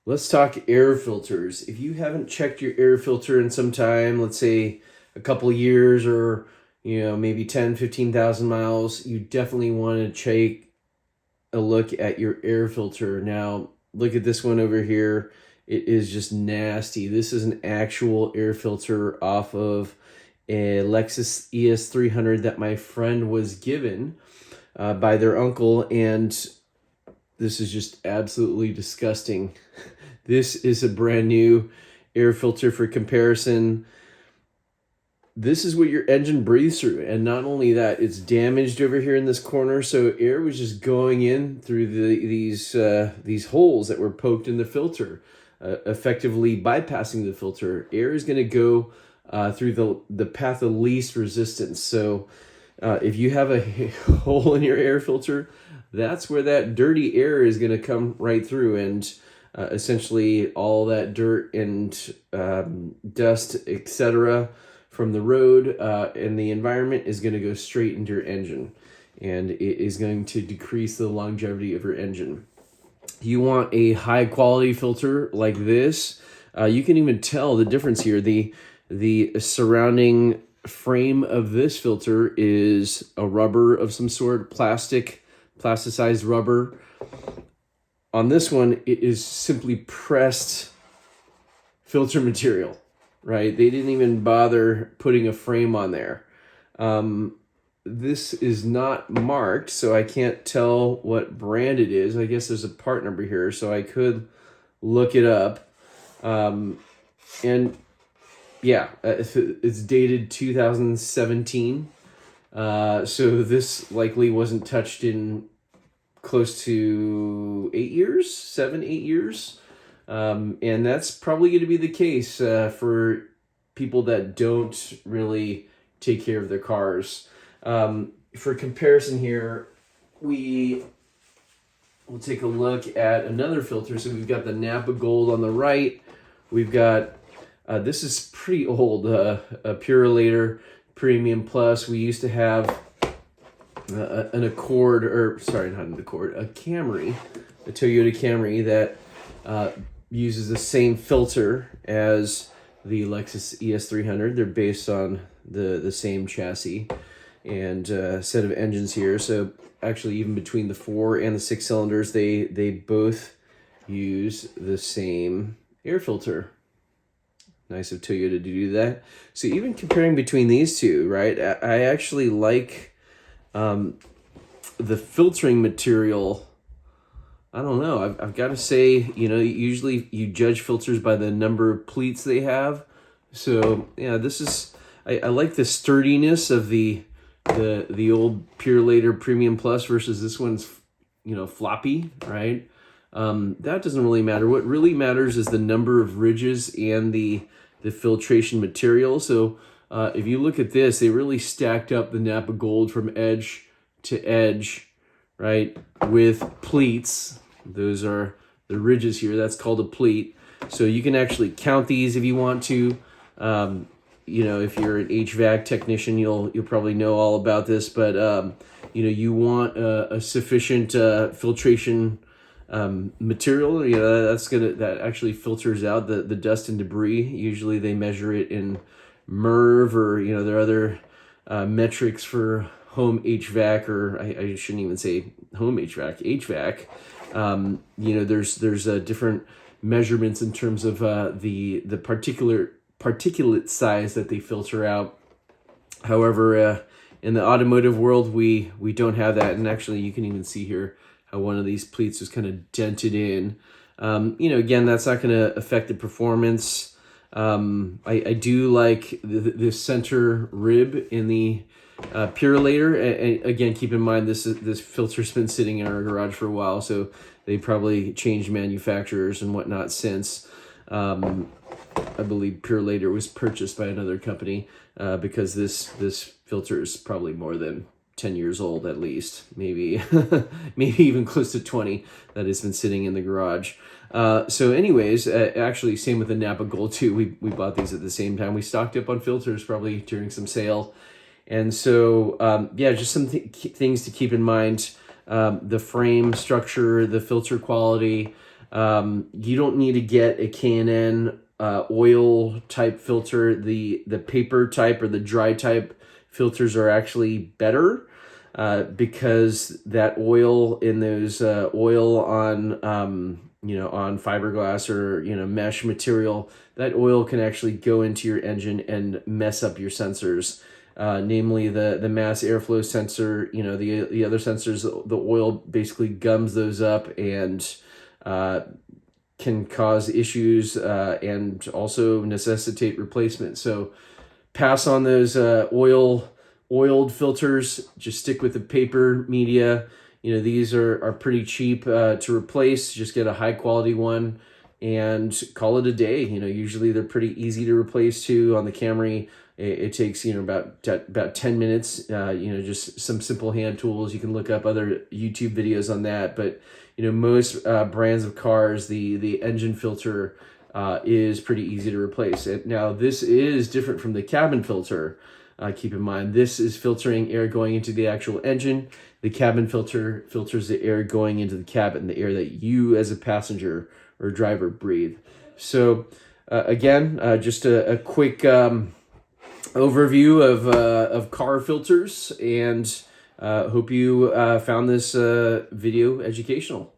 Let's talk air filters. If you haven't checked your air filter in some time, let's say a couple of years or maybe 10, 15,000 miles, you definitely want to take a look at your air filter. Now, look at this one over here. It is just nasty. This is an actual air filter off of a Lexus ES300 that my friend was given by their uncle, and this is just absolutely disgusting. This is a brand new air filter. For comparison, this is what your engine breathes through. And not only that, it's damaged over here in this corner. So air was just going in through these holes that were poked in the filter, effectively bypassing the filter. Air is going to go through the path of least resistance. So if you have a hole in your air filter, that's where that dirty air is going to come right through, and essentially all that dirt and dust, etc., from the road and the environment is going to go straight into your engine, and it is going to decrease the longevity of your engine. You want a high quality filter like this. You can even tell the difference here. The surrounding frame of this filter is a rubber of some sort, plasticized rubber. On this one, it is simply pressed filter material, right? They didn't even bother putting a frame on there. This is not marked, so I can't tell what brand it is. I guess there's a part number here, so I could look it up. And yeah, it's dated 2017. So this likely wasn't touched in close to 8 years, 7, 8 years. And that's probably going to be the case for people that don't really take care of their cars. For comparison here, we will take a look at another filter. So we've got the Napa Gold on the right. We've got, this is pretty old, a Purolator Premium Plus. We used to have an Accord, or sorry, not an Accord, a Camry, a Toyota Camry that uses the same filter as the Lexus ES300. They're based on the same chassis and set of engines here. So actually, even between the 4 and the 6 cylinders, they both use the same air filter. Nice of Toyota to do that. So even comparing between these two, right, I actually like the filtering material. I don't know. I've got to say, usually you judge filters by the number of pleats they have. So yeah, this is, I like the sturdiness of the old Purolator Premium Plus versus this one's, floppy, right? That doesn't really matter. What really matters is the number of ridges and the filtration material. So if you look at this, they really stacked up the Napa Gold from edge to edge, right, with pleats. Those are the ridges here. That's called a pleat. So you can actually count these if you want to. If you're an HVAC technician, you'll probably know all about this. But you want a sufficient filtration material. That actually filters out the dust and debris. Usually they measure it in MERV, or there are other metrics for home HVAC, or I shouldn't even say home HVAC. There's different measurements in terms of the particular particulate size that they filter out. However, in the automotive world, we don't have that, and actually you can even see here how one of these pleats was kind of dented in. Again, that's not going to affect the performance. I do like the center rib in the Purolator. And again, keep in mind this filter's been sitting in our garage for a while, so they probably changed manufacturers and whatnot since. I believe Purolator was purchased by another company because this filter is probably more than 10 years old at least, maybe even close to 20, that has been sitting in the garage. So anyways, actually same with the Napa Gold too. We bought these at the same time. We stocked up on filters probably during some sale. And so, just some things to keep in mind. The frame structure, the filter quality, You don't need to get a K&N oil type filter. The paper type or the dry type filters are actually better because that oil in those oil on on fiberglass or mesh material, that oil can actually go into your engine and mess up your sensors. Namely the mass airflow sensor. The other sensors, the oil basically gums those up and can cause issues and also necessitate replacement. So pass on those oiled filters. Just stick with the paper media. These are pretty cheap to replace. Just get a high quality one and call it a day. Usually they're pretty easy to replace too. On the Camry, it takes about 10 minutes. Just some simple hand tools. You can look up other YouTube videos on that. But most brands of cars, the engine filter is pretty easy to replace. Now this is different from the cabin filter. Keep in mind, this is filtering air going into the actual engine. The cabin filter filters the air going into the cabin, the air that you as a passenger or driver breathe. So again, just a quick overview of car filters, and hope you found this video educational.